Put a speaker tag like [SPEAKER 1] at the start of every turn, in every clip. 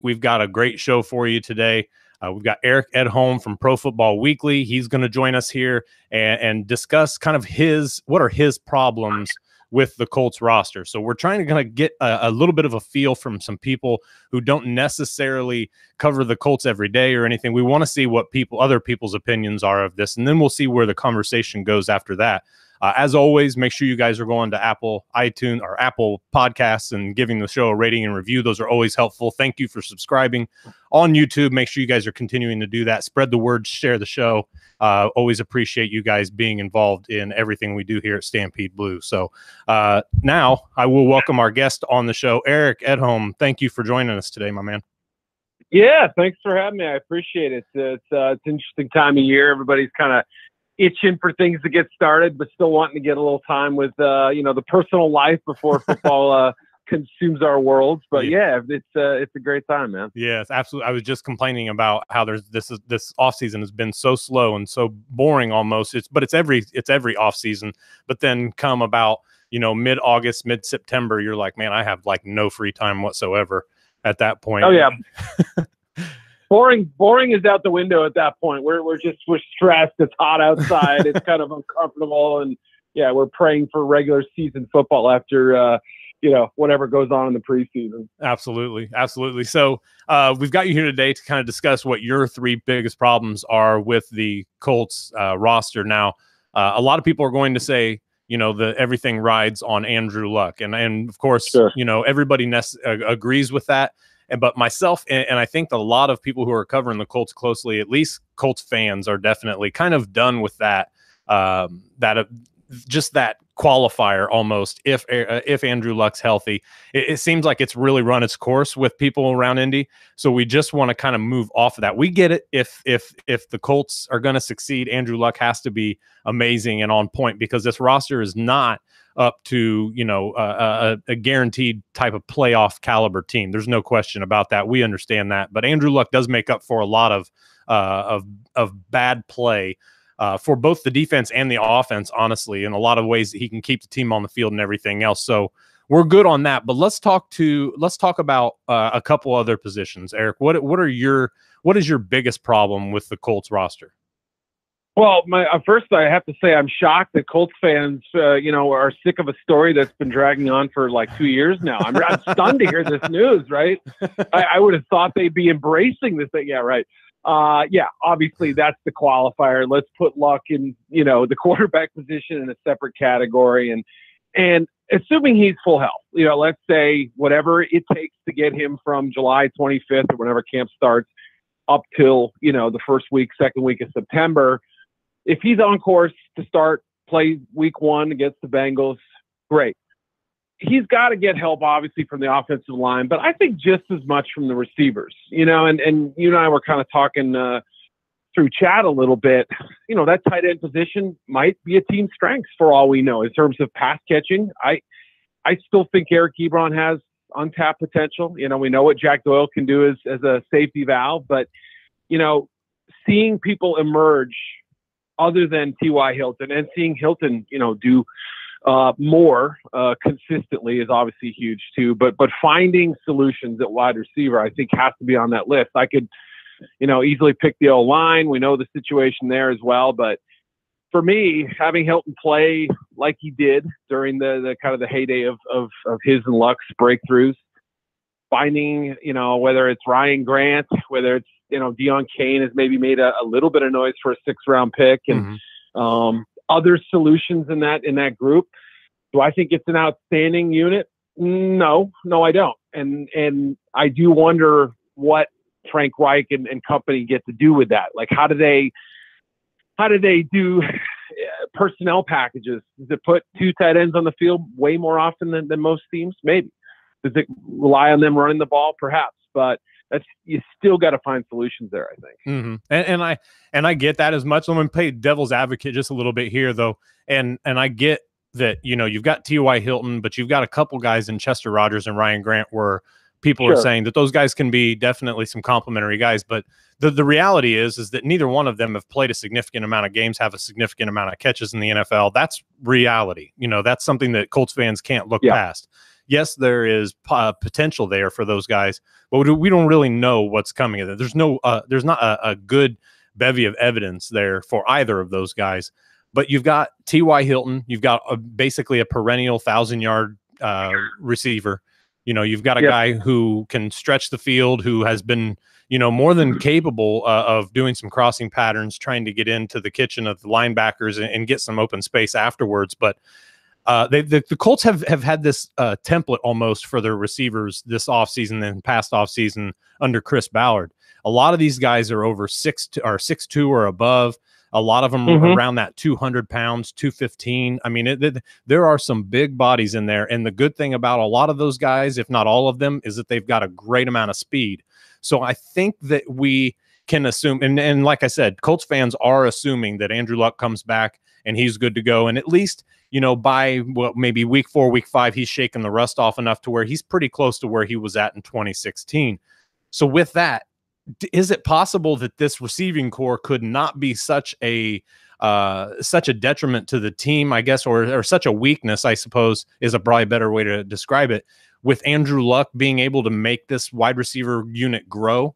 [SPEAKER 1] we've got a great show for you today. We've got Eric Edholm from Pro Football Weekly. He's going to join us here and discuss kind of what are his problems with the Colts roster. So we're trying to kind of get a little bit of a feel from some people who don't necessarily cover the Colts every day or anything. We want to see what other people's opinions are of this, and then we'll see where the conversation goes after that. As always, make sure you guys are going to Apple iTunes or Apple Podcasts and giving the show a rating and review. Those are always helpful. Thank you for subscribing on YouTube. Make sure you guys are continuing to do that. Spread the word, share the show. Always appreciate you guys being involved in everything we do here at Stampede Blue. So now I will welcome our guest on the show, Eric Edholm. Thank you for joining us today, my man.
[SPEAKER 2] Yeah, thanks for having me. I appreciate it. It's an interesting time of year. Everybody's kind of itching for things to get started, but still wanting to get a little time with the personal life before football consumes our worlds. But yeah, it's a great time, man.
[SPEAKER 1] Yes, absolutely. I was just complaining about how this offseason has been so slow and so boring almost. It's every offseason, but then come about mid-August, mid-September, you're like, man, I have like no free time whatsoever at that point.
[SPEAKER 2] Oh yeah. Boring is out the window at that point. We're stressed. It's hot outside. It's kind of uncomfortable, and yeah, we're praying for regular season football after whatever goes on in the preseason.
[SPEAKER 1] Absolutely. So we've got you here today to kind of discuss what your three biggest problems are with the Colts roster. Now, a lot of people are going to say, everything rides on Andrew Luck, and of course,
[SPEAKER 2] sure.
[SPEAKER 1] Everybody agrees with that. But myself and I think a lot of people who are covering the Colts closely, at least Colts fans, are definitely kind of done with that. Just that qualifier almost. If Andrew Luck's healthy, it seems like it's really run its course with people around Indy. So we just want to kind of move off of that. We get it. If the Colts are going to succeed, Andrew Luck has to be amazing and on point, because this roster is not up to a guaranteed type of playoff caliber team. There's no question about that. We understand that, but Andrew Luck does make up for a lot of bad play for both the defense and the offense, honestly, in a lot of ways that he can keep the team on the field and everything else. So we're good on that. But let's talk about a couple other positions. Eric, what is your biggest problem with the Colts roster?
[SPEAKER 2] Well, first, I have to say I'm shocked that Colts fans, are sick of a story that's been dragging on for like 2 years now. I'm stunned to hear this news, right? I would have thought they'd be embracing this thing. Yeah, right. Obviously that's the qualifier. Let's put Luck in, the quarterback position in a separate category. And assuming he's full health, let's say whatever it takes to get him from July 25th or whenever camp starts up till, the second week of September. If he's on course to play week 1 against the Bengals, great. He's got to get help, obviously, from the offensive line, but I think just as much from the receivers, and you and I were kind of talking through chat a little bit. That tight end position might be a team strength for all we know in terms of pass catching. I still think Eric Ebron has untapped potential. We know what Jack Doyle can do as a safety valve, but, seeing people emerge other than T.Y. Hilton and seeing Hilton, do more consistently is obviously huge too. But finding solutions at wide receiver, I think, has to be on that list. I could, easily pick the O-line. We know the situation there as well. But for me, having Hilton play like he did during the kind of the heyday of his and Luck's breakthroughs, finding, whether it's Ryan Grant, whether it's, Deion Kane has maybe made a little bit of noise for a 6th-round pick, and other solutions in that group. Do I think it's an outstanding unit? No, I don't. And I do wonder what Frank Reich and company get to do with that. Like, how do they do personnel packages? Does it put 2 tight ends on the field way more often than most teams? Maybe. Does it rely on them running the ball? Perhaps. But you still got to find solutions there, I think.
[SPEAKER 1] Mm-hmm. And I get that as much. I'm going to play devil's advocate just a little bit here, though. And I get that, you've got T.Y. Hilton, but you've got a couple guys in Chester Rogers and Ryan Grant where people are saying that those guys can be definitely some complimentary guys. But the reality is that neither one of them have played a significant amount of games, have a significant amount of catches in the NFL. That's reality. That's something that Colts fans can't look past. yes, there is potential there for those guys, but we don't really know what's coming. There's not a good bevy of evidence there for either of those guys. But you've got T.Y. Hilton, you've got basically a perennial 1,000-yard receiver. You've got a guy who can stretch the field, who has been, more than capable of doing some crossing patterns, trying to get into the kitchen of the linebackers and get some open space afterwards. But the Colts have had this template almost for their receivers this offseason and past offseason under Chris Ballard. A lot of these guys are over 6'2" or above. A lot of them around that 200 pounds, 215. I mean, there are some big bodies in there. And the good thing about a lot of those guys, if not all of them, is that they've got a great amount of speed. So I think that we can assume, and like I said, Colts fans are assuming that Andrew Luck comes back and he's good to go. And at least, by maybe week 4, week 5, he's shaken the rust off enough to where he's pretty close to where he was at in 2016. So with that, is it possible that this receiving core could not be such a detriment to the team, I guess, or such a weakness, I suppose, is a probably better way to describe it, with Andrew Luck being able to make this wide receiver unit grow?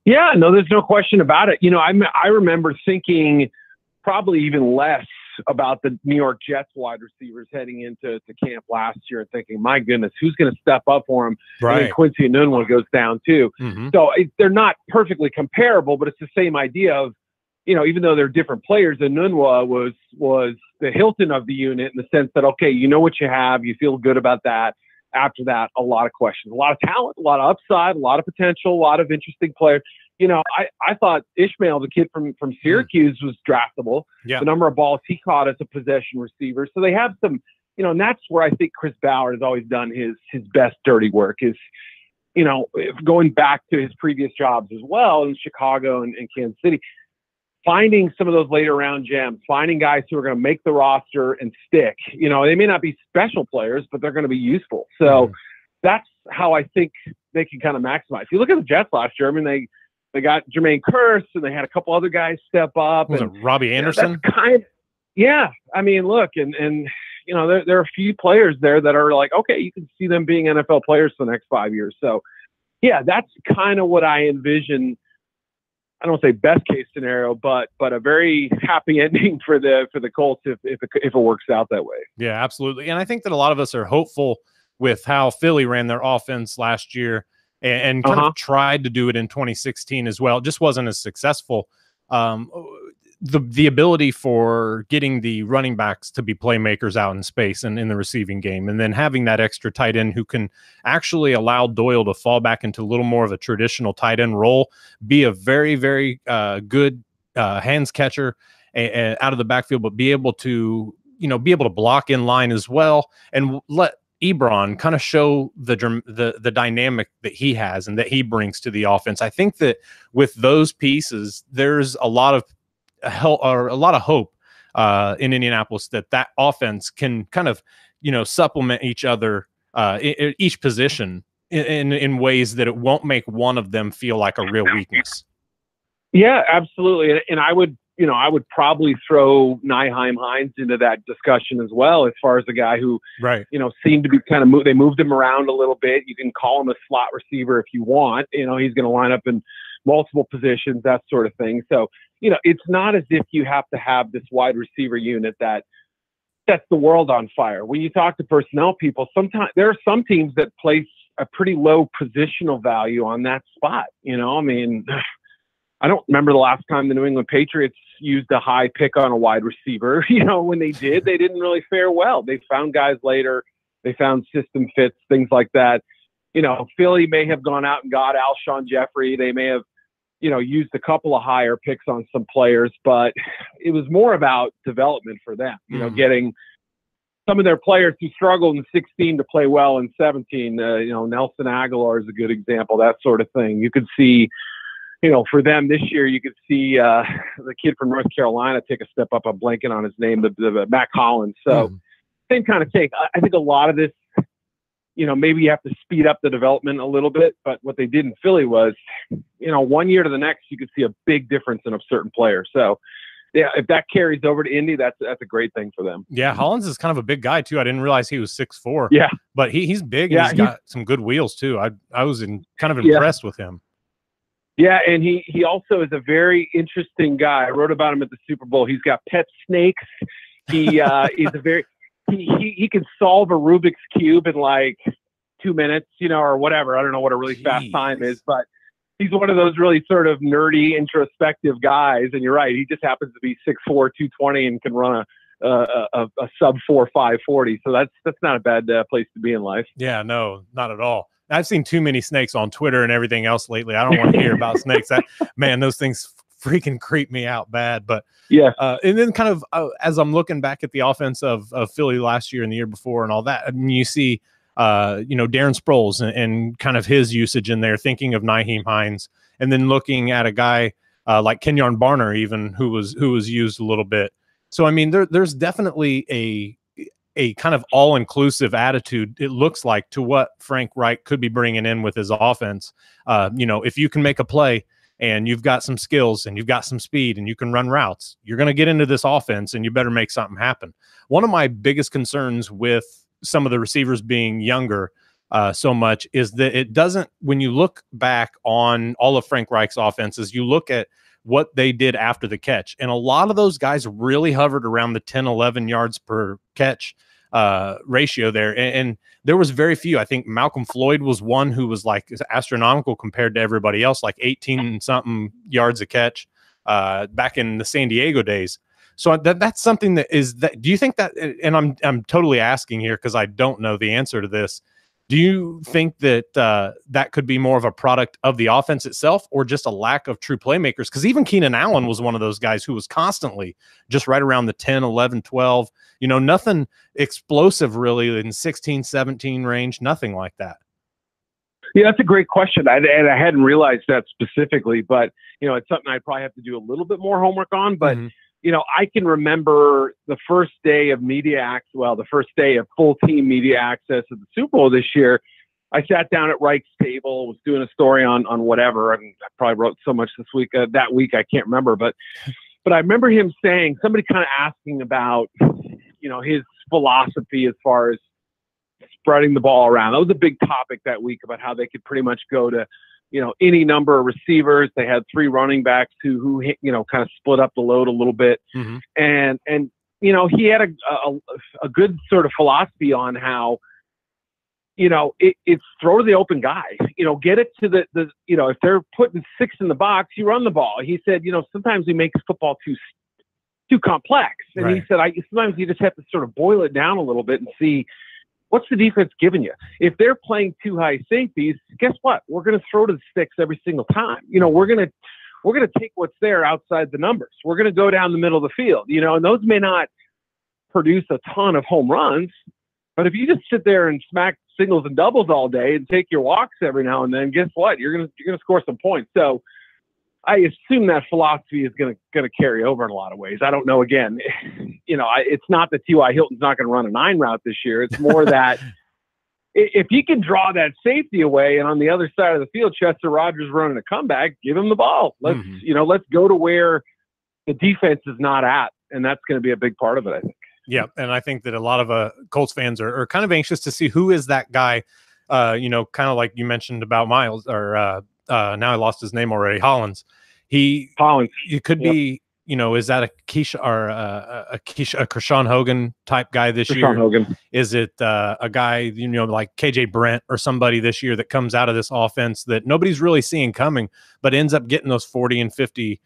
[SPEAKER 2] Yeah, no, there's no question about it. I remember thinking probably even less about the New York Jets wide receivers heading into camp last year and thinking, my goodness, who's going to step up for him?
[SPEAKER 1] Right.
[SPEAKER 2] And then Quincy Enunwa goes down too. So they're not perfectly comparable, but it's the same idea of, even though they're different players, Enunwa was the Hilton of the unit in the sense that, okay, you know what you have, you feel good about that. After that, a lot of questions, a lot of talent, a lot of upside, a lot of potential, a lot of interesting players. I thought Ishmael, the kid from Syracuse, was draftable.
[SPEAKER 1] Yeah.
[SPEAKER 2] The number of balls he caught as a possession receiver. So they have some, and that's where I think Chris Ballard has always done his best dirty work is, going back to his previous jobs as well in Chicago and Kansas City, finding some of those later round gems, finding guys who are going to make the roster and stick. They may not be special players, but they're going to be useful. So that's how I think they can kind of maximize. If you look at the Jets last year, I mean, they got Jermaine Kearse, and they had a couple other guys step up.
[SPEAKER 1] Was it Robbie Anderson?
[SPEAKER 2] Yeah. I mean, look, and there are a few players there that are like, okay, you can see them being NFL players for the next 5 years. So, yeah, that's kind of what I envision. I don't say best case scenario, but a very happy ending for the Colts if it works out that way.
[SPEAKER 1] Yeah, absolutely. And I think that a lot of us are hopeful with how Philly ran their offense last year. And kind of tried to do it in 2016 as well. It just wasn't as successful. The ability for getting the running backs to be playmakers out in space and in the receiving game, and then having that extra tight end who can actually allow Doyle to fall back into a little more of a traditional tight end role, be a very, very good hands catcher out of the backfield, but be able to block in line as well, and let Ebron kind of show the dynamic that he has and that he brings to the offense. I think that with those pieces, there's a lot of hope in Indianapolis that offense can kind of supplement each other, each position in ways that it won't make one of them feel like a real weakness.
[SPEAKER 2] Yeah, absolutely, and I would probably throw Nyheim Hines into that discussion as well, as far as the guy who, seemed to be kind of they moved him around a little bit. You can call him a slot receiver if you want. He's going to line up in multiple positions, that sort of thing. So, it's not as if you have to have this wide receiver unit that sets the world on fire. When you talk to personnel people, sometimes there are some teams that place a pretty low positional value on that spot. I mean, I don't remember the last time the New England Patriots used a high pick on a wide receiver. When they did, they didn't really fare well. They found guys later. They found system fits, things like that. Philly may have gone out and got Alshon Jeffrey. They may have, used a couple of higher picks on some players, but it was more about development for them, getting some of their players who struggled in 16 to play well in 17. Nelson Aguilar is a good example, that sort of thing. You could see, for them this year, you could see the kid from North Carolina take a step up. I'm blanking on his name, the Matt Collins. So same kind of take. I think a lot of this, maybe you have to speed up the development a little bit. But what they did in Philly was, 1 year to the next, you could see a big difference in a certain player. So yeah, if that carries over to Indy, that's a great thing for them.
[SPEAKER 1] Yeah, Hollins is kind of a big guy too. I didn't realize he was 6'4".
[SPEAKER 2] Yeah,
[SPEAKER 1] but he's big and he's got some good wheels too. I was kind of impressed with him.
[SPEAKER 2] Yeah, and he also is a very interesting guy. I wrote about him at the Super Bowl. He's got pet snakes. He is a very he can solve a Rubik's Cube in like 2 minutes, or whatever. I don't know what a really fast time is, but he's one of those really sort of nerdy, introspective guys. And you're right, he just happens to be 6'4", 220, and can run a sub 4.5 40. So that's not a bad place to be in life.
[SPEAKER 1] Yeah, no, not at all. I've seen too many snakes on Twitter and everything else lately. I don't want to hear about snakes. Man, those things freaking creep me out bad. But
[SPEAKER 2] yeah,
[SPEAKER 1] and then kind of as I'm looking back at the offense of Philly last year and the year before and all that, I mean, you see, Darren Sproles and kind of his usage in there, thinking of Nyheim Hines, and then looking at a guy like Kenyon Barner, even who was used a little bit. So I mean, there's definitely a kind of all-inclusive attitude, it looks like, to what Frank Reich could be bringing in with his offense. If you can make a play and you've got some skills and you've got some speed and you can run routes, you're going to get into this offense and you better make something happen. One of my biggest concerns with some of the receivers being younger so much is that it doesn't, when you look back on all of Frank Reich's offenses, you look at what they did after the catch. And a lot of those guys really hovered around the 10, 11 yards per catch ratio there. And there was very few. I think Malcolm Floyd was one who was like astronomical compared to everybody else, like 18 something yards a catch back in the San Diego days. So that's something that is that. Do you think that, and I'm totally asking here because I don't know the answer to this. Do you think that that could be more of a product of the offense itself or just a lack of true playmakers? Because even Keenan Allen was one of those guys who was constantly just right around the 10, 11, 12, nothing explosive really in 16, 17 range, nothing like that.
[SPEAKER 2] Yeah, that's a great question. And I hadn't realized that specifically, but, it's something I'd probably have to do a little bit more homework on. But, I can remember the first day of the first day of full team media access at the Super Bowl this year. I sat down at Reich's table, was doing a story on whatever. I mean, I probably wrote so much this week, that week, I can't remember. But I remember him saying, somebody kind of asking about, his philosophy as far as spreading the ball around. That was a big topic that week about how they could pretty much go to, any number of receivers. They had 3 running backs who kind of split up the load a little bit. Mm-hmm. And he had a good sort of philosophy on how, it's throw to the open guy, get it to the if they're putting 6 in the box, you run the ball. He said, sometimes we make football too complex. And right. He said, sometimes you just have to sort of boil it down a little bit and see, what's the defense giving you? If they're playing too high safeties, guess what? We're going to throw to the sticks every single time. We're going to take what's there outside the numbers. We're going to go down the middle of the field, and those may not produce a ton of home runs, but if you just sit there and smack singles and doubles all day and take your walks every now and then, guess what? You're going to score some points. So I assume that philosophy is going to carry over in a lot of ways. I don't know. Again, it's not that T.Y. Hilton's not going to run a 9 route this year. It's more that if he can draw that safety away, and on the other side of the field, Chester Rogers running a comeback, give him the ball. Let's let's go to where the defense is not at, and that's going to be a big part of it, I think.
[SPEAKER 1] Yeah, and I think that a lot of Colts fans are kind of anxious to see who is that guy. Kind of like you mentioned about Miles, or now I lost his name already. Hollins. It could be, is that a Keyshawn or a Kershawn Hogan type guy this year?
[SPEAKER 2] Hogan.
[SPEAKER 1] Is it a guy, like KJ Brent or somebody this year that comes out of this offense that nobody's really seeing coming, but ends up getting those 40 and 50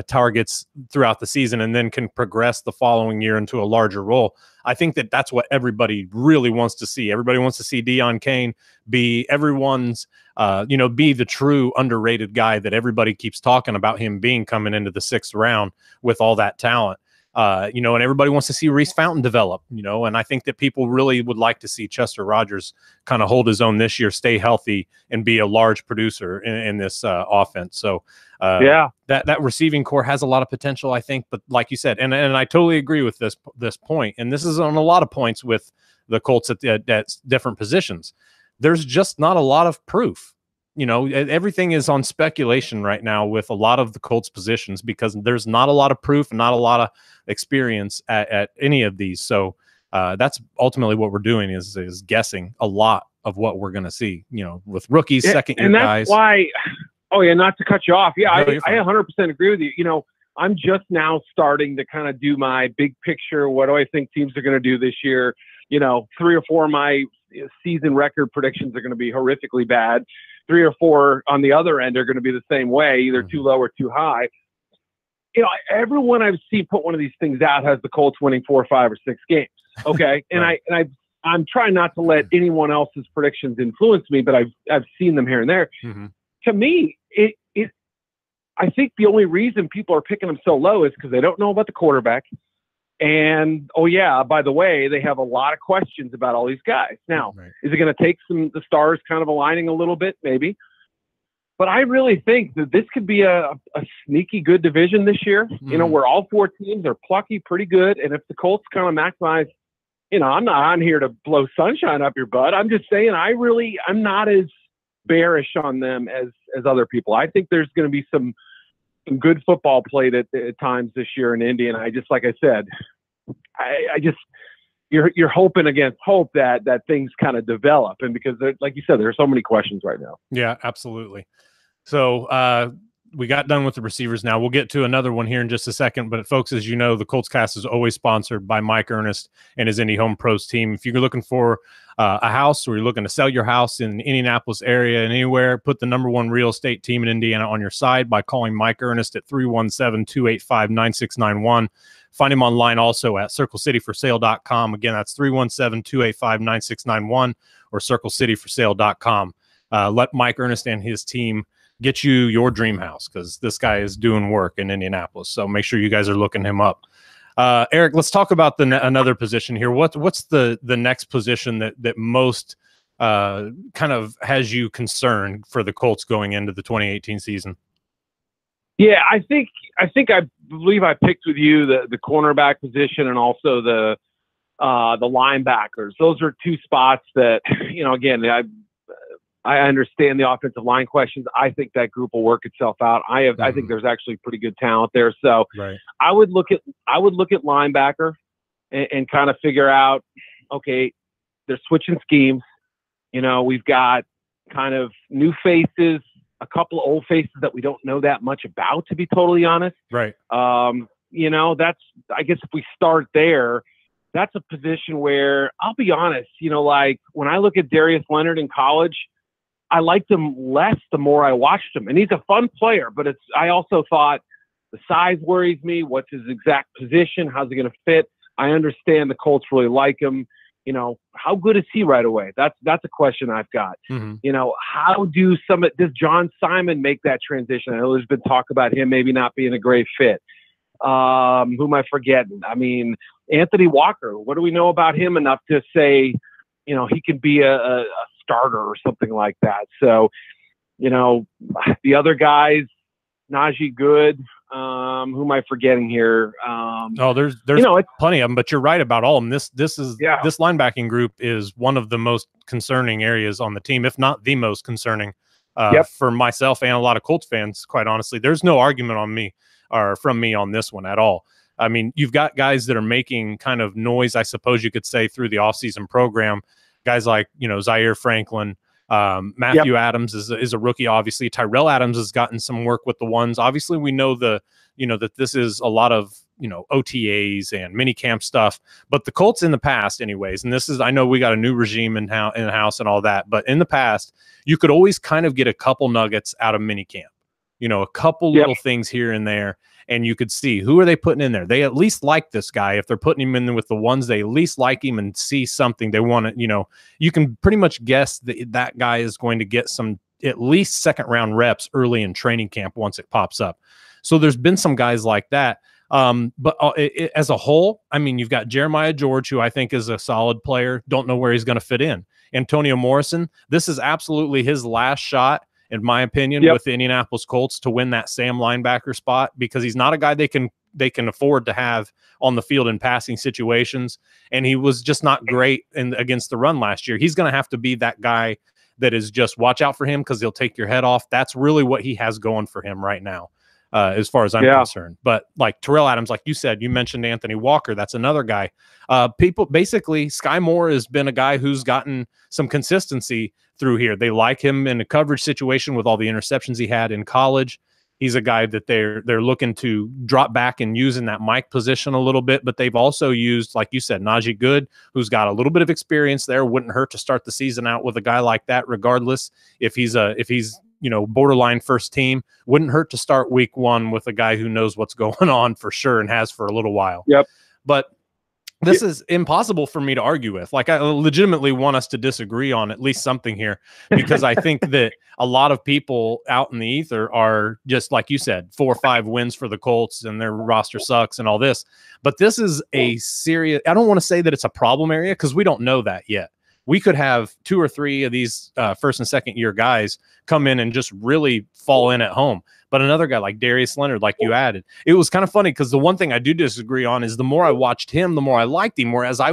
[SPEAKER 1] targets throughout the season and then can progress the following year into a larger role? I think that that's what everybody really wants to see. Everybody wants to see Deion Kane be everyone's, be the true underrated guy that everybody keeps talking about him being coming into the 6th round with all that talent. And everybody wants to see Reese Fountain develop, and I think that people really would like to see Chester Rogers kind of hold his own this year, stay healthy, and be a large producer in this offense. So that receiving core has a lot of potential, I think. But like you said, and I totally agree with this point, and this is on a lot of points with the Colts at different positions. There's just not a lot of proof. everything is on speculation right now with a lot of the Colts positions because there's not a lot of proof and not a lot of experience at any of these. So that's ultimately what we're doing is guessing a lot of what we're going to see, with rookies, second-year guys.
[SPEAKER 2] And that's why, not to cut you off. Yeah, I 100% agree with you. I'm just now starting to kind of do my big picture. What do I think teams are going to do this year? 3 or 4 of my season record predictions are going to be horrifically bad. 3 or 4 on the other end are going to be the same way, either too low or too high. Everyone I've seen put one of these things out has the Colts winning 4, 5, or 6 games. Okay, and I'm trying not to let anyone else's predictions influence me, but I've seen them here and there.
[SPEAKER 1] Mm-hmm.
[SPEAKER 2] To me, I think the only reason people are picking them so low is because they don't know about the quarterback. And, by the way, they have a lot of questions about all these guys. Now, Is it going to take the stars kind of aligning a little bit? Maybe. But I really think that this could be a sneaky good division this year, where all 4 teams are plucky, pretty good. And if the Colts kind of maximize, I'm not on here to blow sunshine up your butt. I'm just saying I'm not as bearish on them as other people. I think there's going to be some good football played at times this year in Indy. And like I said, you're hoping against hope that things kind of develop. And because like you said, there are so many questions right now.
[SPEAKER 1] Yeah, absolutely. So, we got done with the receivers. Now we'll get to another one here in just a second, but folks, as you know, the Colts Cast is always sponsored by Mike Ernest and his Indie Pros team. If you're looking for a house or you're looking to sell your house in the Indianapolis area and anywhere, put the #1 real estate team in Indiana on your side by calling Mike Ernest at 317-285-9691. Find him online also at circlecityforsale.com. Again, that's 317-285-9691 or circlecityforsale.com. Let Mike Ernest and his team get you your dream house, because this guy is doing work in Indianapolis. So make sure you guys are looking him up. Eric, let's talk about another position here. What's the next position that most kind of has you concerned for the Colts going into the 2018 season?
[SPEAKER 2] Yeah, I believe I picked with you the cornerback position and also the linebackers. Those are 2 spots that, again, I understand the offensive line questions. I think that group will work itself out. I think there's actually pretty good talent there. So I would look at linebacker and kind of figure out, okay, they're switching schemes. We've got kind of new faces, a couple of old faces that we don't know that much about, to be totally honest.
[SPEAKER 1] Right.
[SPEAKER 2] That's, I guess if we start there, that's a position where I'll be honest, like when I look at Darius Leonard in college, I liked him less the more I watched him. And he's a fun player, but I also thought the size worries me. What's his exact position? How's he going to fit? I understand the Colts really like him. How good is he right away? That's a question I've got.
[SPEAKER 1] Mm-hmm.
[SPEAKER 2] How does John Simon make that transition? I know there's been talk about him maybe not being a great fit. Who am I forgetting? I mean, Anthony Walker, what do we know about him enough to say, he can be a starter or something like that? So, the other guys, Najee Good, who am I forgetting here?
[SPEAKER 1] There's plenty of them, but you're right about all of them. This linebacking group is one of the most concerning areas on the team, if not the most concerning for myself and a lot of Colts fans, quite honestly. There's no argument from me on this one at all. I mean, you've got guys that are making kind of noise, I suppose you could say, through the offseason program. Guys like, Zaire Franklin, Matthew Adams is a rookie, obviously. Tyrell Adams has gotten some work with the ones. Obviously, we know that this is a lot of, OTAs and mini camp stuff. But the Colts in the past, anyways, and I know we got a new regime in house and all that, but in the past, you could always kind of get a couple nuggets out of mini camp. A couple little things here and there, and you could see who are they putting in there. They at least like this guy. If they're putting him in with the ones, they at least like him and see something they want to, you can pretty much guess that guy is going to get some at least second round reps early in training camp once it pops up. So there's been some guys like that. But as a whole, I mean, you've got Jeremiah George, who I think is a solid player. Don't know where he's going to fit in. Antonio Morrison, this is absolutely his last shot, in my opinion, with the Indianapolis Colts to win that Sam linebacker spot, because he's not a guy they can afford to have on the field in passing situations. And he was just not great against the run last year. He's going to have to be that guy that is just watch out for him because he'll take your head off. That's really what he has going for him right now, as far as I'm concerned. But like Terrell Adams, like you said, you mentioned Anthony Walker. That's another guy. People basically, Sky Moore has been a guy who's gotten some consistency through here. They like him in a coverage situation with all the interceptions he had in college. He's a guy that they're looking to drop back and use in that Mike position a little bit, but they've also used, like you said, Najee Good, who's got a little bit of experience there. Wouldn't hurt to start the season out with a guy like that, regardless if he's borderline first team. Wouldn't hurt to start week 1 with a guy who knows what's going on for sure and has for a little while.
[SPEAKER 2] Yep.
[SPEAKER 1] But this is impossible for me to argue with. Like, I legitimately want us to disagree on at least something here, because I think that a lot of people out in the ether are just, like you said, 4 or 5 wins for the Colts and their roster sucks and all this. But this is a serious, I don't want to say that it's a problem area because we don't know that yet. We could have 2 or 3 of these first and second year guys come in and just really fall in at home. But another guy like Darius Leonard, like you added, it was kind of funny because the one thing I do disagree on is the more I watched him, the more I liked him. Whereas I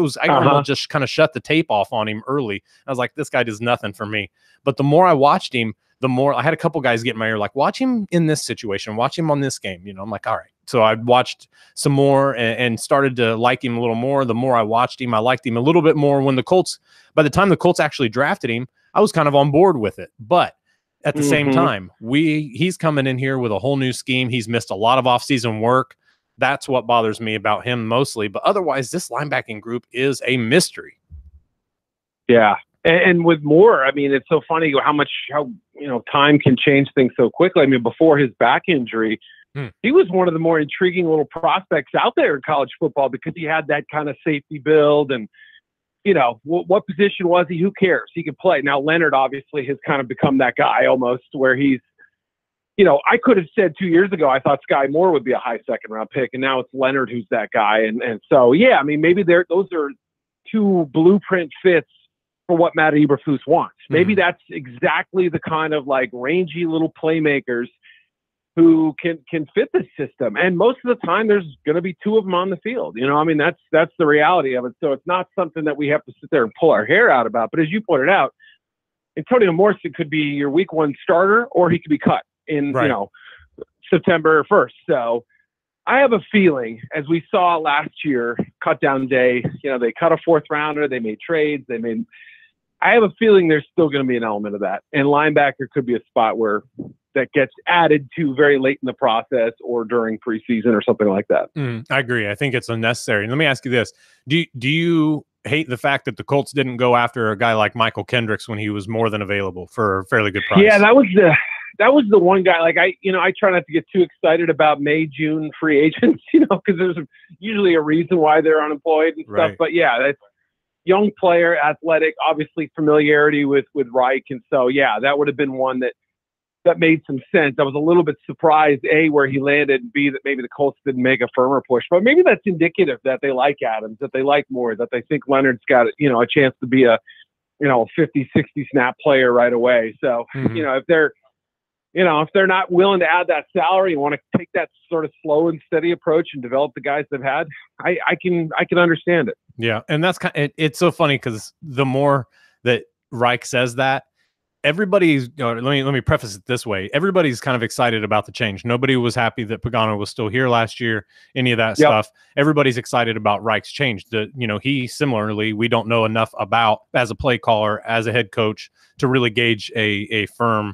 [SPEAKER 1] just kind of shut the tape off on him early. I was like, this guy does nothing for me. But the more I watched him, the more I had a couple guys get in my ear, like, watch him in this situation, watch him on this game. I'm like, all right. So I watched some more and started to like him a little more. The more I watched him, I liked him a little bit more. By the time the Colts actually drafted him, I was kind of on board with it. But at the same time, he's coming in here with a whole new scheme. He's missed a lot of offseason work. That's what bothers me about him mostly. But otherwise, this linebacking group is a mystery.
[SPEAKER 2] Yeah. And with Moore, I mean, it's so funny how time can change things so quickly. I mean, before his back injury, he was one of the more intriguing little prospects out there in college football because he had that kind of safety build. And, what position was he? Who cares? He could play. Now, Leonard obviously has kind of become that guy almost where he's, I could have said 2 years ago I thought Sky Moore would be a high second-round pick, and now it's Leonard who's that guy. And so, yeah, I mean, maybe those are 2 blueprint fits for what Matt Eberflus wants. Maybe that's exactly the kind of like rangy little playmakers who can fit this system. And most of the time there's going to be 2 of them on the field. I mean, that's the reality of it. So it's not something that we have to sit there and pull our hair out about. But as you pointed out, Antonio Morrison could be your week 1 starter, or he could be cut in, September 1st. So I have a feeling, as we saw last year, cut down day, they cut a 4th rounder, they made trades, I have a feeling there's still going to be an element of that. And linebacker could be a spot where that gets added to very late in the process or during preseason or something like that.
[SPEAKER 1] I agree. I think it's unnecessary. And let me ask you this. Do you hate the fact that the Colts didn't go after a guy like Michael Kendricks when he was more than available for a fairly good price?
[SPEAKER 2] Yeah, that was the one guy. Like I try not to get too excited about May, June free agents, because there's usually a reason why they're unemployed and stuff.
[SPEAKER 1] Right.
[SPEAKER 2] But yeah, that's young player, athletic, obviously familiarity with Reich. And so, yeah, that would have been one that made some sense. I was a little bit surprised, A, where he landed, and B, that maybe the Colts didn't make a firmer push. But maybe that's indicative that they like Adams, that they like Moore, that they think Leonard's got, a chance to be a, 50, 60 snap player right away. So, if they're not willing to add that salary and want to take that sort of slow and steady approach and develop the guys they've had, I can understand it.
[SPEAKER 1] Yeah. And that's it's so funny because the more that Reich says that, everybody's, let me preface it this way. Everybody's kind of excited about the change. Nobody was happy that Pagano was still here last year, any of that stuff. Everybody's excited about Reich's change. He similarly, we don't know enough about as a play caller, as a head coach to really gauge a firm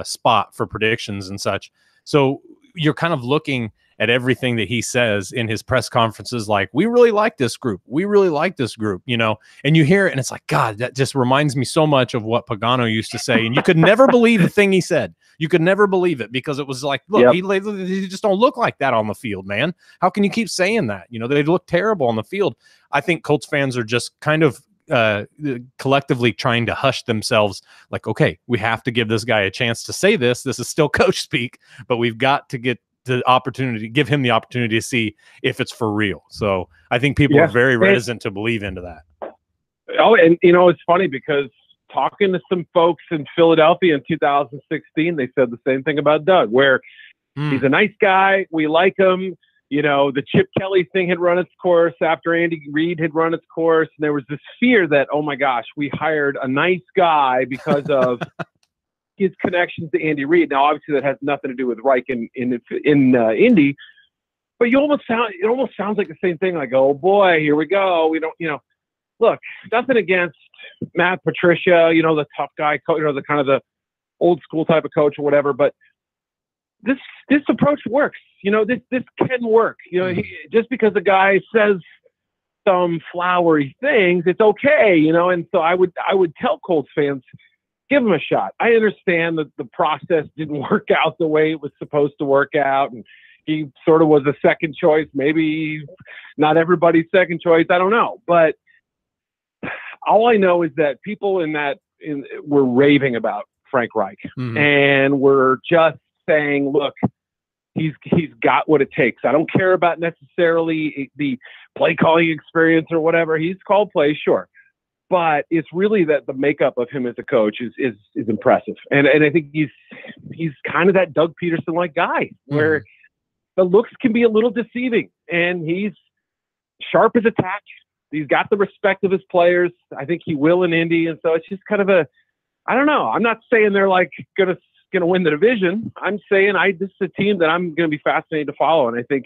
[SPEAKER 1] spot for predictions and such. So you're kind of looking at everything that he says in his press conferences, like, we really like this group. We really like this group, and you hear it and it's like, God, that just reminds me so much of what Pagano used to say. And you could never believe the thing he said. You could never believe it because it was like, look, he just don't look like that on the field, man. How can you keep saying that? They look terrible on the field. I think Colts fans are just kind of collectively trying to hush themselves, like, okay, we have to give this guy a chance to say this. This is still coach speak, but we've got to give him the opportunity to see if it's for real. So I think people are very reticent to believe into that.
[SPEAKER 2] Oh, and it's funny because talking to some folks in Philadelphia in 2016, they said the same thing about Doug, where he's a nice guy. We like him. You know, the Chip Kelly thing had run its course after Andy Reid had run its course. And there was this fear that, oh my gosh, we hired a nice guy because of his connections to Andy Reid. Now, obviously that has nothing to do with Reich in Indy, but it almost sounds like the same thing. Like, oh boy, here we go. We don't, look, nothing against Matt Patricia, the tough guy, the kind of the old school type of coach or whatever, but this approach works. This can work. Just because a guy says some flowery things, it's okay. And so I would tell Colts fans, give him a shot. I understand that the process didn't work out the way it was supposed to work out, and he sort of was a second choice. Maybe not everybody's second choice. I don't know, but all I know is that people were raving about Frank Reich, and we're just saying, look, he's got what it takes. I don't care about necessarily the play calling experience or whatever. He's called plays, sure, but it's really that the makeup of him as a coach is impressive, and I think he's kind of that Doug Peterson like guy where the looks can be a little deceiving, and he's sharp as a tack. He's got the respect of his players. I think he will in Indy, and so it's just kind of I don't know. I'm not saying they're like gonna win the division. I'm saying this is a team that I'm going to be fascinated to follow, and I think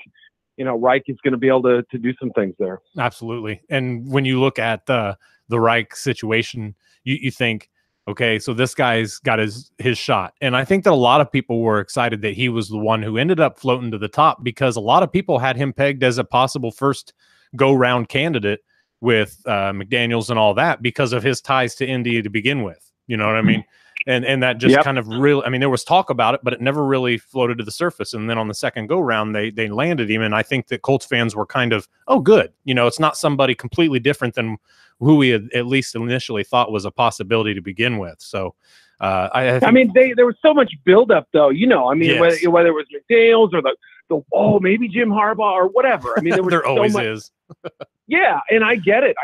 [SPEAKER 2] Reich is going to be able to do some things there.
[SPEAKER 1] Absolutely. And when you look at the Reich situation, you think, okay, so this guy's got his shot. And I think that a lot of people were excited that he was the one who ended up floating to the top, because a lot of people had him pegged as a possible first go-round candidate with McDaniels and all that because of his ties to Indy to begin with. You know what I mean? And that just kind of there was talk about it, but it never really floated to the surface. And then on the second go round, they landed him. And I think that Colts fans were kind of, oh, good. It's not somebody completely different than who we had at least initially thought was a possibility to begin with. So I think,
[SPEAKER 2] there was so much buildup though,
[SPEAKER 1] yes.
[SPEAKER 2] whether it was McDaniels or the maybe Jim Harbaugh or whatever. There was
[SPEAKER 1] there always is.
[SPEAKER 2] Yeah. And I get it.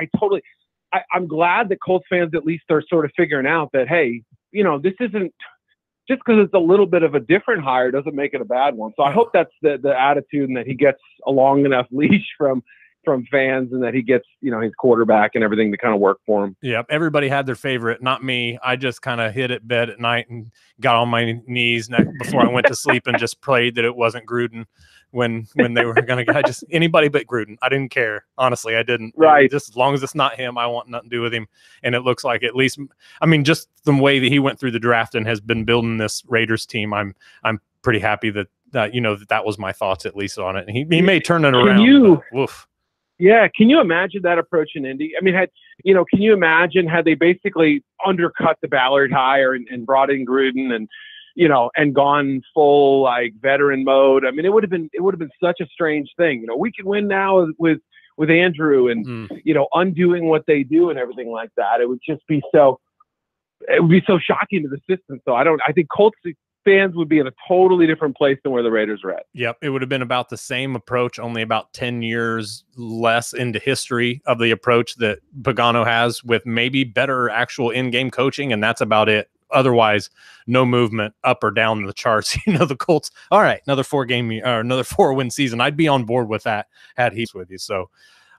[SPEAKER 2] I'm glad that Colts fans at least are sort of figuring out that, hey, this isn't just because it's a little bit of a different hire doesn't make it a bad one. So I hope that's the attitude, and that he gets a long enough leash from fans, and that he gets, his quarterback and everything to kind of work for him.
[SPEAKER 1] Yep. Everybody had their favorite, not me. I just kind of hit it bed at night and got on my knees before I went to sleep and just prayed that it wasn't Gruden when they were going to just anybody but Gruden. I didn't care. Honestly, I didn't.
[SPEAKER 2] Right.
[SPEAKER 1] Just as long as it's not him, I want nothing to do with him. And it looks like, at least, just the way that he went through the draft and has been building this Raiders team, I'm pretty happy that that was my thoughts at least on it. And he may turn it around. Woof.
[SPEAKER 2] Yeah, can you imagine that approach in Indy? Can you imagine had they basically undercut the Ballard hire and brought in Gruden and and gone full like veteran mode? It would have been such a strange thing. We can win now with Andrew and undoing what they do and everything like that. It would be so shocking to the system. So I think Colts fans would be in a totally different place than where the Raiders are at.
[SPEAKER 1] Yep. It would have been about the same approach, only about 10 years less into history of the approach that Pagano has, with maybe better actual in-game coaching. And that's about it. Otherwise, no movement up or down the charts. The Colts, all right, another 4-win season. I'd be on board with that had he with you. So,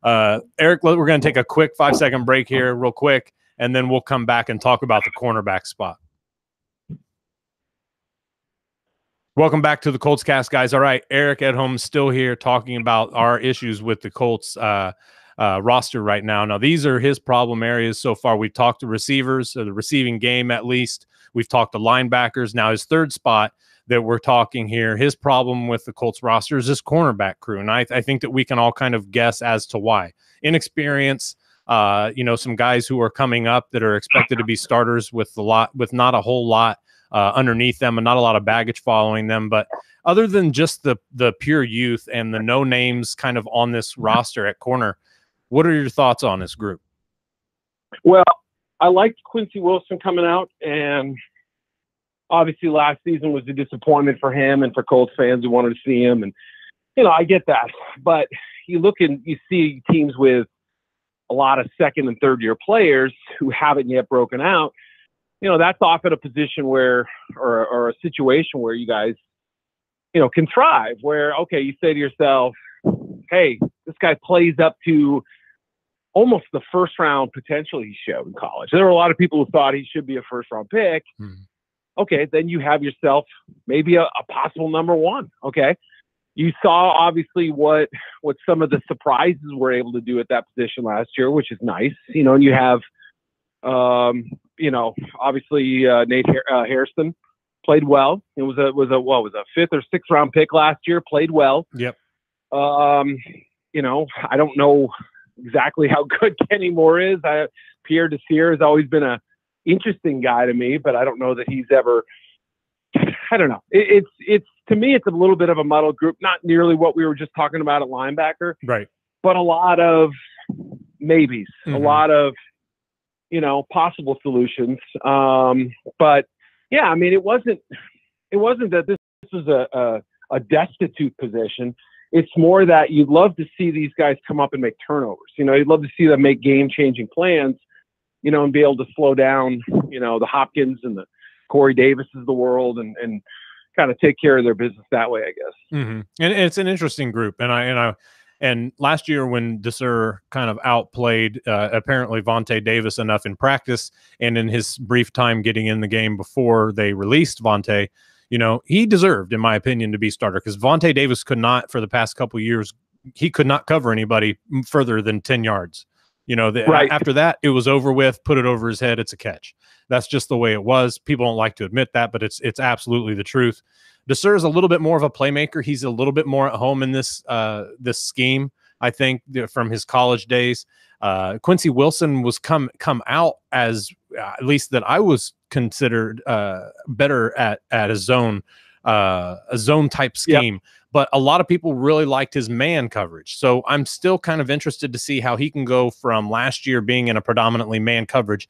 [SPEAKER 1] Eric, we're going to take a quick 5-second break here real quick, and then we'll come back and talk about the cornerback spot. Welcome back to the Colts Cast, guys. All right, Eric Edholm still here talking about our issues with the Colts roster right now. Now, these are his problem areas so far. We've talked to receivers, the receiving game at least. We've talked to linebackers. Now, his third spot that we're talking here, his problem with the Colts roster is this cornerback crew. And I think that we can all kind of guess as to why. Inexperience, some guys who are coming up that are expected to be starters with not a whole lot underneath them and not a lot of baggage following them. But other than just the pure youth and the no names kind of on this roster at corner, what are your thoughts on this group?
[SPEAKER 2] Well, I liked Quincy Wilson coming out, and obviously last season was a disappointment for him and for Colts fans who wanted to see him. And, I get that, but you look and you see teams with a lot of second and third year players who haven't yet broken out. That's often a position where, or a situation where you guys, can thrive, where, okay, you say to yourself, hey, this guy plays up to almost the first round potential he showed in college. There were a lot of people who thought he should be a first round pick. Okay, then you have yourself maybe a possible number one. Okay. You saw obviously what some of the surprises were able to do at that position last year, which is nice, you know, and you have, you know, obviously Nate Hairston played well. It was a fifth or sixth round pick last year, played well.
[SPEAKER 1] Yep.
[SPEAKER 2] You know, I don't know exactly how good Kenny Moore is. Pierre Desir has always been a interesting guy to me, but I don't know that he's ever, I don't know. It's to me, it's a little bit of a muddled group, not nearly what we were just talking about at linebacker,
[SPEAKER 1] right?
[SPEAKER 2] But a lot of maybes, a lot of, you know, possible solutions. But yeah, I mean, it wasn't that this was a destitute position. It's more that you'd love to see these guys come up and make turnovers. You know, you'd love to see them make game-changing plans, you know, and be able to slow down, you know, the Hopkins and the Corey Davises of the world and kind of take care of their business that way, I guess.
[SPEAKER 1] And it's an interesting group. And last year when Desir kind of outplayed apparently Vontae Davis enough in practice and in his brief time getting in the game before they released Vontae, you know, he deserved, in my opinion, to be starter because Vontae Davis could not, for the past couple of years, he could not cover anybody further than 10 yards. You know, after that, it was over with, put it over his head, it's a catch. That's just the way it was. People don't like to admit that, but it's absolutely the truth. Desir is a little bit more of a playmaker. He's a little bit more at home in this scheme, I think, from his college days. Quincy Wilson was come out as, at least that I was considered better at a zone type scheme. Yep. But a lot of people really liked his man coverage. So I'm still kind of interested to see how he can go from last year being in a predominantly man coverage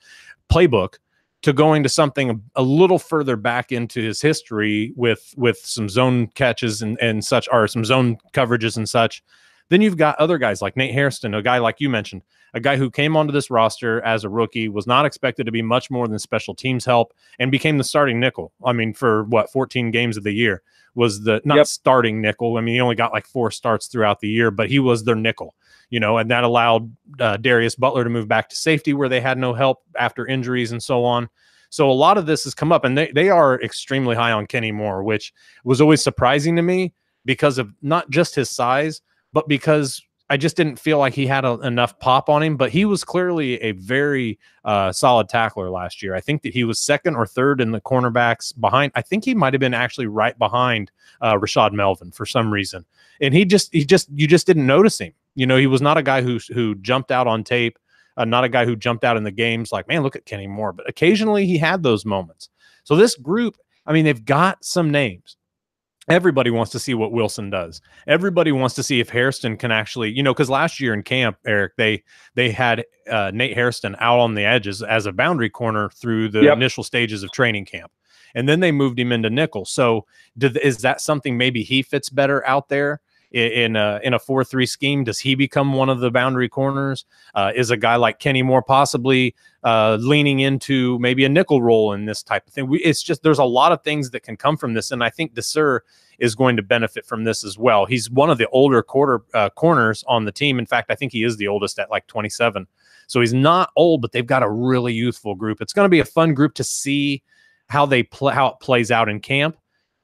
[SPEAKER 1] playbook to going to something a little further back into his history with some zone catches and such, or some zone coverages and such. Then you've got other guys like Nate Hairston, a guy like you mentioned, a guy who came onto this roster as a rookie, was not expected to be much more than special teams help, and became the starting nickel. I mean, for 14 games of the year was the not starting nickel. I mean, he only got like 4 starts throughout the year, but he was their nickel, you know, and that allowed Darius Butler to move back to safety where they had no help after injuries and so on. So a lot of this has come up, and they are extremely high on Kenny Moore, which was always surprising to me because of not just his size, but because I just didn't feel like he had enough pop on him. But he was clearly a very solid tackler last year. I think that he was second or third in the cornerbacks behind. I think he might have been actually right behind Rashad Melvin for some reason. And you just didn't notice him. You know, he was not a guy who jumped out on tape. Not a guy who jumped out in the games like, man, look at Kenny Moore. But occasionally he had those moments. So this group, I mean, they've got some names. Everybody wants to see what Wilson does. Everybody wants to see if Hairston can actually, you know, because last year in camp, Eric, they had Nate Hairston out on the edges as a boundary corner through the initial stages of training camp. And then they moved him into nickel. So is that something maybe he fits better out there? In a 4-3 scheme, does he become one of the boundary corners? Is a guy like Kenny Moore possibly leaning into maybe a nickel role in this type of thing? It's just there's a lot of things that can come from this, and I think Desir is going to benefit from this as well. He's one of the older corners on the team. In fact, I think he is the oldest at like 27. So he's not old, but they've got a really youthful group. It's going to be a fun group to see how it plays out in camp.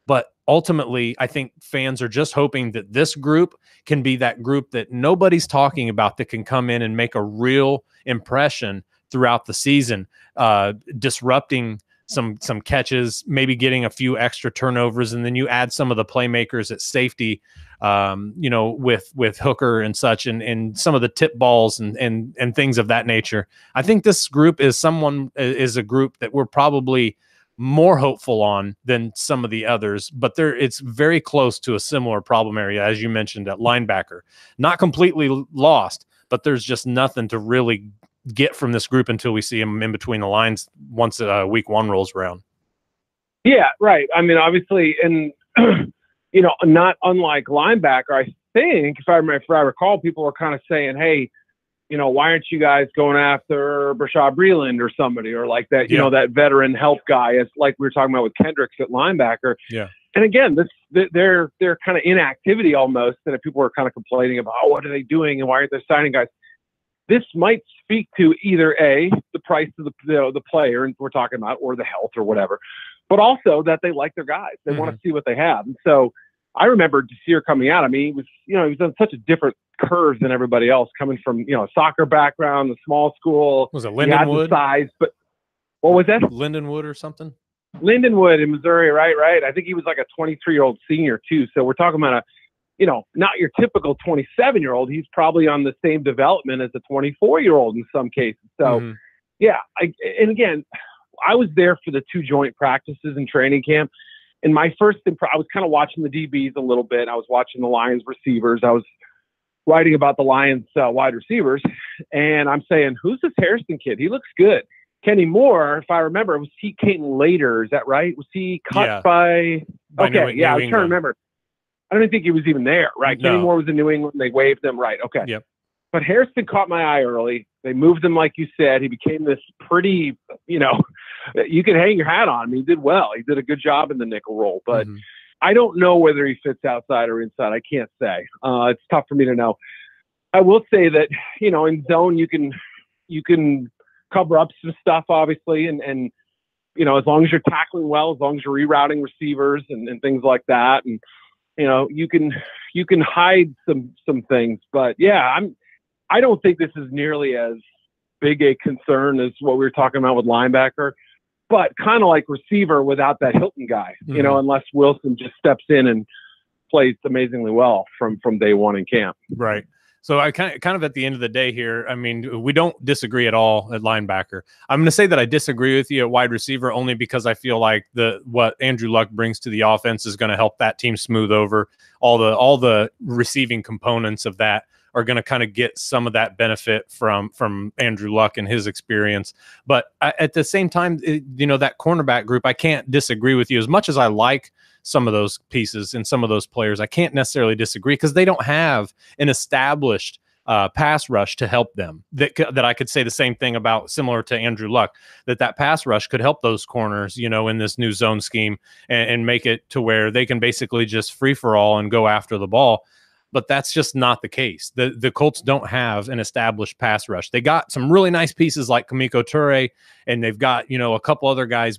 [SPEAKER 1] But ultimately, I think fans are just hoping that this group can be that group that nobody's talking about that can come in and make a real impression throughout the season, disrupting some catches, maybe getting a few extra turnovers, and then you add some of the playmakers at safety, you know, with Hooker and such, and some of the tip balls and things of that nature. I think this group is a group that we're probably more hopeful on than some of the others, but it's very close to a similar problem area, as you mentioned, at linebacker. Not completely lost, but there's just nothing to really get from this group until we see them in between the lines once week 1 rolls around.
[SPEAKER 2] Yeah, right. I mean, obviously, and you know, not unlike linebacker, I think if I recall, people were kind of saying, hey, you know, why aren't you guys going after Brashad Breeland or somebody, or like that, you know, that veteran help guy, as like we were talking about with Kendricks at linebacker.
[SPEAKER 1] Yeah.
[SPEAKER 2] And again, their kind of inactivity almost, and people are kind of complaining about, oh, what are they doing and why aren't they signing guys? This might speak to either A, the price of the player we're talking about, or the health or whatever, but also that they like their guys. They want to see what they have. And so I remember Desir coming out. I mean, he was on such a different curve than everybody else, coming from, a soccer background, the small school.
[SPEAKER 1] Was it Lindenwood?
[SPEAKER 2] He had the size, but what was that?
[SPEAKER 1] Lindenwood or something?
[SPEAKER 2] Lindenwood in Missouri, right. I think he was like a 23-year-old senior too. So we're talking about not your typical 27-year-old. He's probably on the same development as a 24-year-old in some cases. So yeah. And again, I was there for the 2 joint practices in training camp. And my first I was kind of watching the DBs a little bit. I was watching the Lions receivers. I was writing about the Lions wide receivers. And I'm saying, who's this Harrison kid? He looks good. Kenny Moore, if I remember, he came later. Is that right? Was he cut by okay,
[SPEAKER 1] New
[SPEAKER 2] I was trying to remember. I don't think he was even there, right?
[SPEAKER 1] No.
[SPEAKER 2] Kenny Moore was in New England. They waived him, right? Okay.
[SPEAKER 1] Yep.
[SPEAKER 2] But Harrison caught my eye early. They moved him, like you said. He became this pretty, you can hang your hat on him. He did well. He did a good job in the nickel role. But I don't know whether he fits outside or inside. I can't say. It's tough for me to know. I will say that, in zone, you can cover up some stuff, obviously, and as long as you're tackling well, as long as you're rerouting receivers and things like that, and you can hide some things. But yeah, I don't think this is nearly as big a concern as what we were talking about with linebacker, but kind of like receiver without that Hilton guy, unless Wilson just steps in and plays amazingly well from day one in camp.
[SPEAKER 1] Right. So I kind of at the end of the day here, I mean, we don't disagree at all at linebacker. I'm going to say that I disagree with you at wide receiver only because I feel like what Andrew Luck brings to the offense is going to help that team smooth over. All the receiving components of that are going to kind of get some of that benefit from Andrew Luck and his experience. But at the same time, that cornerback group, I can't disagree with you as much as I like some of those pieces and some of those players. I can't necessarily disagree because they don't have an established pass rush to help them that I could say the same thing about, similar to Andrew Luck, that pass rush could help those corners, in this new zone scheme and make it to where they can basically just free for all and go after the ball. But that's just not the case. The Colts don't have an established pass rush. They got some really nice pieces like Kamiko Toure, and they've got, a couple other guys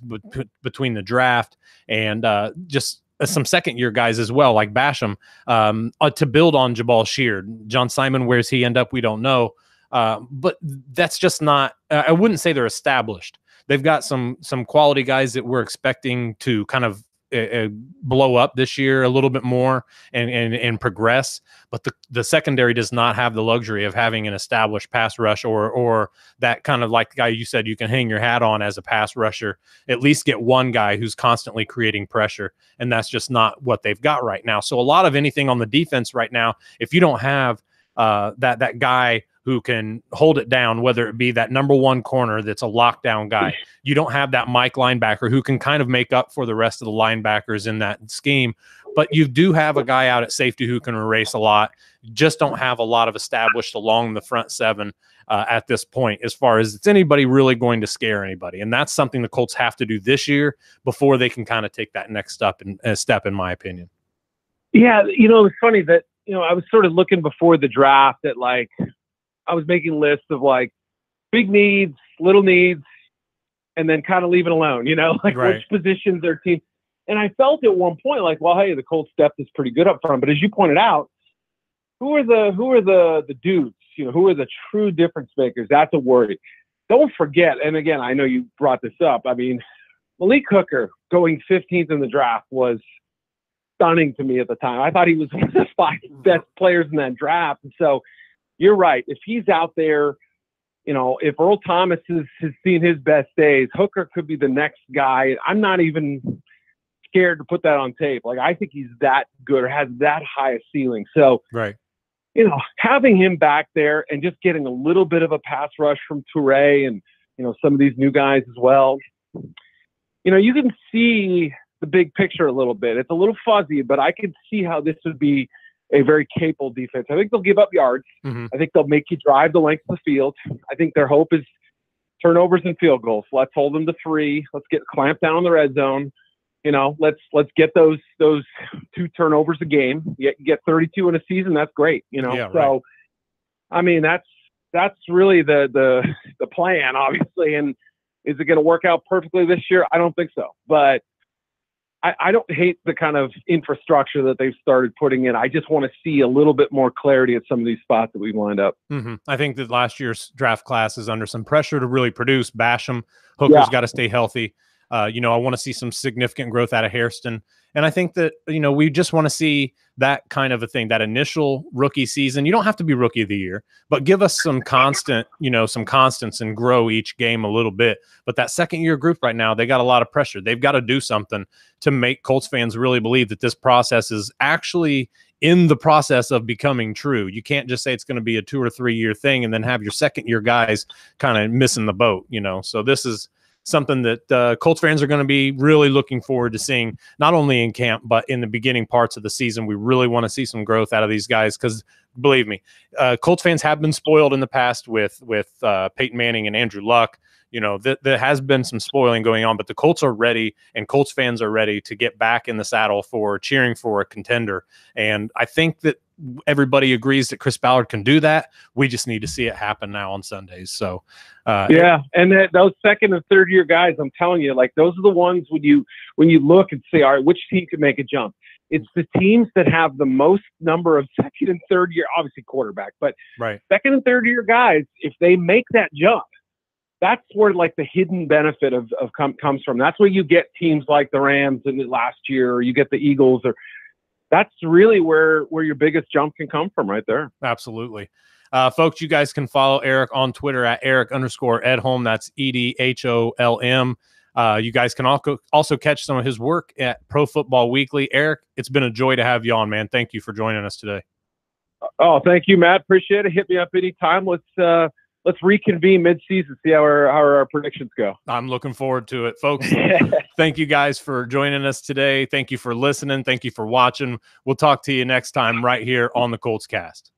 [SPEAKER 1] between the draft and just some second-year guys as well, like Basham, to build on Jabal Sheard. John Simon, where's he end up? We don't know. But that's just not – I wouldn't say they're established. They've got some quality guys that we're expecting to kind of blow up this year a little bit more and progress, but the secondary does not have the luxury of having an established pass rush or that kind of, like the guy you said you can hang your hat on as a pass rusher. At least get one guy who's constantly creating pressure, and that's just not what they've got right now. So a lot of anything on the defense right now, if you don't have that guy who can hold it down, whether it be that number one corner that's a lockdown guy. You don't have that Mike linebacker who can kind of make up for the rest of the linebackers in that scheme. But you do have a guy out at safety who can erase a lot. Just don't have a lot of established along the front seven at this point, as far as it's anybody really going to scare anybody. And that's something the Colts have to do this year before they can kind of take that next step, in my opinion.
[SPEAKER 2] Yeah, it's funny that, I was sort of looking before the draft at, like, I was making lists of like big needs, little needs, and then kind of leave it alone, like right. Which positions their team. And I felt at one point like, well, hey, the Colts depth is pretty good up front. But as you pointed out, who are the dudes? Who are the true difference makers? That's a worry. Don't forget, and again, I know you brought this up. I mean, Malik Hooker going 15th in the draft was stunning to me at the time. I thought he was one of the 5 best players in that draft. And so you're right. If he's out there, if Earl Thomas has seen his best days, Hooker could be the next guy. I'm not even scared to put that on tape. Like, I think he's that good or has that high a ceiling. So,
[SPEAKER 1] right.
[SPEAKER 2] Having him back there and just getting a little bit of a pass rush from Toure and, some of these new guys as well, you can see the big picture a little bit. It's a little fuzzy, but I can see how this would be a very capable defense. I think they'll give up yards.
[SPEAKER 1] Mm-hmm.
[SPEAKER 2] I think they'll make you drive the length of the field. I think their hope is turnovers and field goals. Let's hold them to 3. Let's get clamped down on the red zone. let's get those 2 turnovers a game. You get 32 in a season. That's great.
[SPEAKER 1] Yeah,
[SPEAKER 2] so
[SPEAKER 1] right.
[SPEAKER 2] I mean, that's really the plan, obviously. And is it going to work out perfectly this year? I don't think so, but I don't hate the kind of infrastructure that they've started putting in. I just want to see a little bit more clarity at some of these spots that we've lined up.
[SPEAKER 1] I think that last year's draft class is under some pressure to really produce. Basham, Hooker's got to stay healthy. I want to see some significant growth out of Hairston. And I think that, we just want to see that kind of a thing, that initial rookie season. You don't have to be rookie of the year, but give us some some constants and grow each game a little bit. But that second year group right now, they got a lot of pressure. They've got to do something to make Colts fans really believe that this process is actually in the process of becoming true. You can't just say it's going to be a 2 or 3 year thing and then have your second year guys kind of missing the boat, So this is something that Colts fans are going to be really looking forward to seeing, not only in camp, but in the beginning parts of the season. We really want to see some growth out of these guys because, believe me, Colts fans have been spoiled in the past with Peyton Manning and Andrew Luck. There has been some spoiling going on, but the Colts are ready, and Colts fans are ready to get back in the saddle for cheering for a contender. And I think that everybody agrees that Chris Ballard can do that. We just need to see it happen now on Sundays. So,
[SPEAKER 2] and those second and third year guys, I'm telling you, like those are the ones when you look and say, all right, which team can make a jump? It's the teams that have the most number of second and third year, obviously quarterback, but second and third year guys, if they make that jump, that's where like the hidden benefit comes from. That's where you get teams like the Rams in the last year, or you get the Eagles, or that's really where your biggest jump can come from right there.
[SPEAKER 1] Absolutely. Folks, you guys can follow Eric on Twitter at Eric_Edholm. That's EDHOLM. You guys can also catch some of his work at Pro Football Weekly. Eric, it's been a joy to have you on, man. Thank you for joining us today.
[SPEAKER 2] Oh, thank you, Matt. Appreciate it. Hit me up anytime. Let's reconvene mid-season, see how our predictions go.
[SPEAKER 1] I'm looking forward to it, folks. Thank you guys for joining us today. Thank you for listening. Thank you for watching. We'll talk to you next time right here on the Colts Cast.